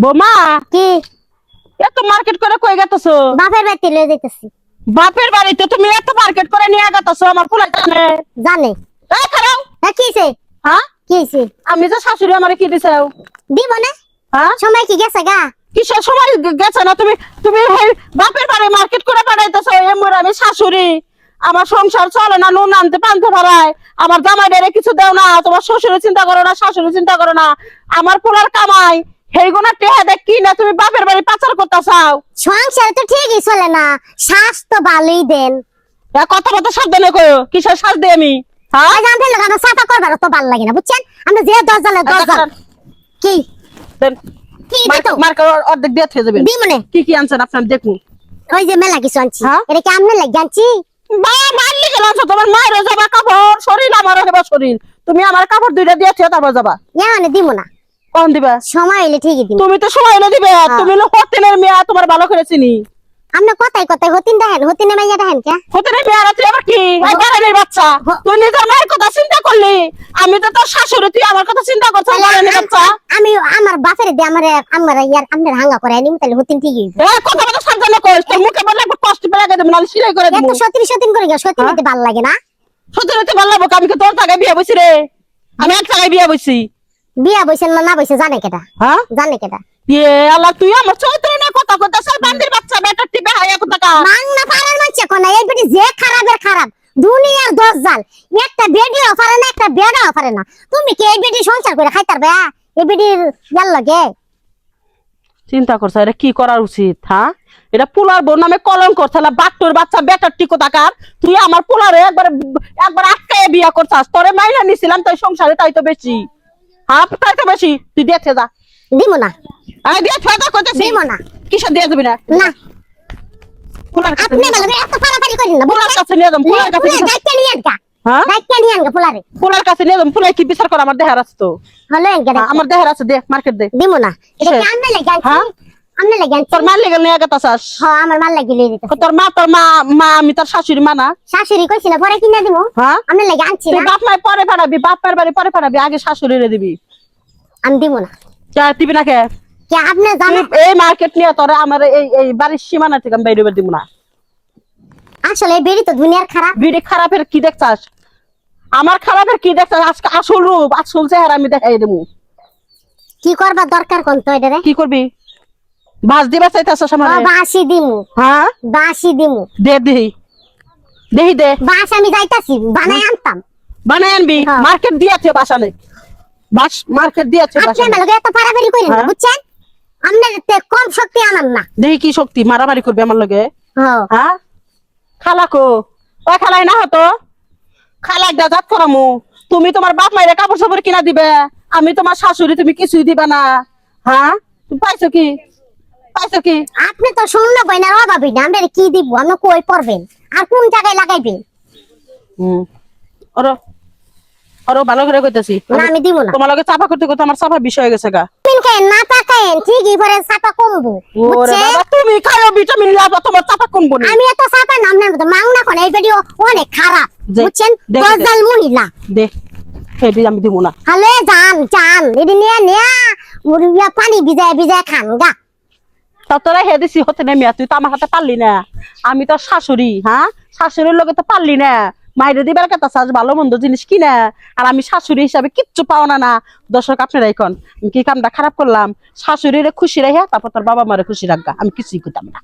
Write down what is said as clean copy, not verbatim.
বোমা কি এত মার্কেট করে কই গেতেছো? বাপের বাড়িতে লয়ে যাইতাছি। বাপের বাড়িতে তুমি এত মার্কেট করে নিয়ে গেতেছো? আমার পোলা জানে? জানে? এই খারাও। হ্যাঁ কি হইছে? হ্যাঁ কি হইছে? আমি যে শাশুড়ি আমারে কি দিছাও? দিব না? হ্যাঁ সময় কি গেছে গা? কিসের সময় গেছে না? তুমি তুমি ওই বাপের বাড়ি মার্কেট করে পাঠাইতেছো। এমন আমি শাশুড়ি, আমার সংসার চলে না, নুন আনতে পান্তে ভরায়, আমার জামাই ডেরে কিছু দেও না, তোমার শ্বশুরের চিন্তা করো না, শাশুড়ি চিন্তা করো না, আমার পোলার কামাই হেইগুনা টেহা দেখ কি না তুমি বাপের বাড়ি পাচার করতে চাও? সংসার তো ঠিকই চলে না, শ্বাস তো ভালোই দেন। কথা মতো সাবধানে কয়ো। কিসের শ্বাস দেই আমি? হ্যাঁ আজ আমি লোক আমার সাফা করবার তো ভালো লাগে না, বুঝছেন? আমরা যে দরজালে দরজা কি দেন কি দিত? মার্কেট অর্ধেক দিয়ে থেকে যাবেন। দি মনে কি কি আনছেন আপনার দেখুন। ওই যে মেলা কিছু আনছি। হ্যাঁ? এটা কি আমনে লাগে আনছি? মারলি কেন আনছো? তোমার মায়েরও যাবা কাপড়, শরীর আমারও যাবা শরীর। তুমি আমার কাপড় দুইটা দিয়েছো, তারপর যাবা। মানে দিব না, কখন দিবা? সময় হইলে ঠিকই দিব। তুমি তো সময় এনে দিবে। তুমি লোক হতেনের মেয়া, তোমার ভালো করে চিনি। আমরা কথাই কথাই হতিন দেখেন, হতিনে মাইয়া দেখেন কে? হতেনের মেয়ারা তুই আবার কি বাড়ানির বাচ্চা? তুই নিজের মায়ের কথা চিন্তা করলি, আমি তো তোর শাশুড়ি, তুই আমার কথা চিন্তা করছিস বাড়ানির বাচ্চা। আমি আমার বাপের দিয়ে আমার ইয়ার আমনের হাঙ্গা করে নিমু, তাহলে হতিন ঠিকই হইবে। কথা বলে সাবধানে কইস, তোর মুখে বললে একবার কষ্ট পেয়ে গেছে, নাহলে সিলাই করে এত দেবো। সতীন সতীন করে গেল, সতীন হইতে ভালো লাগে না? সত্যি সত্যি ভালো লাগবো। আমি কি তোর জায়গায় বিয়ে বসি রে? আমি এক জায়গায় বিয়ে বসি। বিয়া বইছেন না বইছে জানে কেটা? হ্যাঁ জানে কেটা? আল্লাহ, তুই আমার চরিত্র নিয়ে কথা কইতাছ? বান্দির বাচ্চা, বেটা টিপে হাইয়া কথা কা। মাংনা পারার মানছে কোন এই বেটি যে খারাপের খারাপ, দুনিয়ার দজ্জাল। একটা বেডিও পারে না, একটা বেডাও পারে না। তুমি কি এই বেটি সংসার করে খাইতার বে? এই বেটির ইয়ার লাগে চিন্তা করছ এটা কি করা উচিত? হ্যাঁ এটা পোলার বোন নামে কলঙ্ক করছে। বাট্টুর বাচ্চা, বেটার টিকো টাকার। তুই আমার পোলারে একবার একবার আটকায় বিয়া করছাস। তোরে মাইনা নিছিলাম তাই সংসারে, তাই তো বেশি। হ্যাঁ তাই তো বেশি। তুই দেখে যা। দিব না, আমি দিয়ে ছয়টা করতেছি। দিব না। কিসের দিয়ে যাবি না? না পোলার কাছে আপনি নিয়ে যাবো। বলবে এত ফাড়াফাড়ি করেন না, পোলার কাছে নিয়ে যাবো। পোলার কাছে নিয়ে যাবো। দায়িত্ব নিয়ে আনকা, হ্যাঁ দায়িত্ব নিয়ে আনকা পোলারে। পোলার কাছে নিয়ে যাবো। পোলাই কি বিচার করে? আমার দেহের আছে তো। হলো এনকা হ্যাঁ, আমার দেহের আছে, দে মার্কেট দে। দিব না। এটা কি কিসের? আমনে লাগে আনছি? হ্যাঁ? আমনে লাগে আনছি? তোর মার লেগে নিয়ে গেতাছাস? হ্যাঁ আমার মাল লাগি লই দিতে। তোর মা মা আমি তোর শাশুড়ি মা না? শাশুড়ি কইছি না পরে কিনা দিমু? হ্যাঁ আমনে লাগে আনছি তুই না? বাপ মায়ের পরে পাঠাবি, বাপ মায়ের বাড়ি পরে পাঠাবি, আগে শাশুড়িরে দিবি। আমি দিব না। চা দিবি না কে? কি আপনি জানো? তুই এই মার্কেট নিয়ে তোরে আমার এই বাড়ির সীমানা থেকে আমি বাইরে দিব না। আসলে এই বেড়ি তো দুনিয়ার খারাপ। বিড়ি খারাপের কি দেখছাস? আমার খারাপের কি দেখছাস? আজকে আসল রূপ, আসল চেহারা আমি দেখাই দেবো। কি করবা দরকার কোন তো এটা রে? কি করবি? বাস দিবা চাইতাছস ও আমারে? বাসি দিমু, হ্যাঁ বাসি দিমু। দে দেহি দেহি দে। বাস আমি যাইতাছি বানাই আনতাম। বানাই আনবি? হ্যাঁ। মার্কেট দিয়েছে বাসানে, বাস মার্কেট দিয়েছে আপনি বাসানে। মেলগে এত পারাপারি করেন না, হ্যাঁ। বুঝছেন? আমনে কম শক্তি আনান না। দেহি কি শক্তি মারামারি করবি আমার লগে? হ্যাঁ হ্যাঁ খালা কো? ওই খালাই না হতো খালা একটা জাত করামু। তুমি তোমার বাপ মায়ের কাপড় সাপড় কিনা দিবে, আমি তোমার শাশুড়ি, তুমি কিছুই দিবা না। হ্যাঁ তুমি পাইছো কি? পাইছো কি? আপনি তো শূন্য বইনার অভাবই না, আমরা কি দিব? আপনি কই পড়বেন আর কোন জায়গায় লাগাইবেন? ওরো ওরো ভালো করে কইতাছি। না আমি দিব না। তোমার লগে চাপা করতে করতে আমার চাপা বিষয় হয়ে গেছে গা। খায়েন না তাকায়েন ঠিকই পরে চাপা কমবো, ওরে বুঝছেন? বাবা, তুমি খাও ভিটামিন লাভ, তোমার চাপা কমবো না। আমি এত চাপা নাম না মাং না কোন এই ভিডিও অনেক খারাপ, যে, বুঝছেন? দেখে দে। দজ্জাল মহিলা। দে হেবি আমি দিব না। হালে জান জান এদি নিয়ে নিয়া মুরগিয়া পানি ভিজায় ভিজায় খান গা। তোরা হে দিছি হতে নেমিয়া, তুই তো আমার হাতে পারলি না। আমি তো শাশুড়ি, হ্যাঁ শাশুড়ির লগে তো পারলি না। মাইরে দিবার কথা চাস ভালো মন্দ জিনিস কিনা, আর আমি শাশুড়ি হিসাবে কিচ্ছু পাও না। না দর্শক আপনারা এখন আমি কি কামটা খারাপ করলাম? শাশুড়িরে খুশি রেখে তারপর তোর বাবা মারে খুশি রাখবা, আমি কিছুই করতাম না।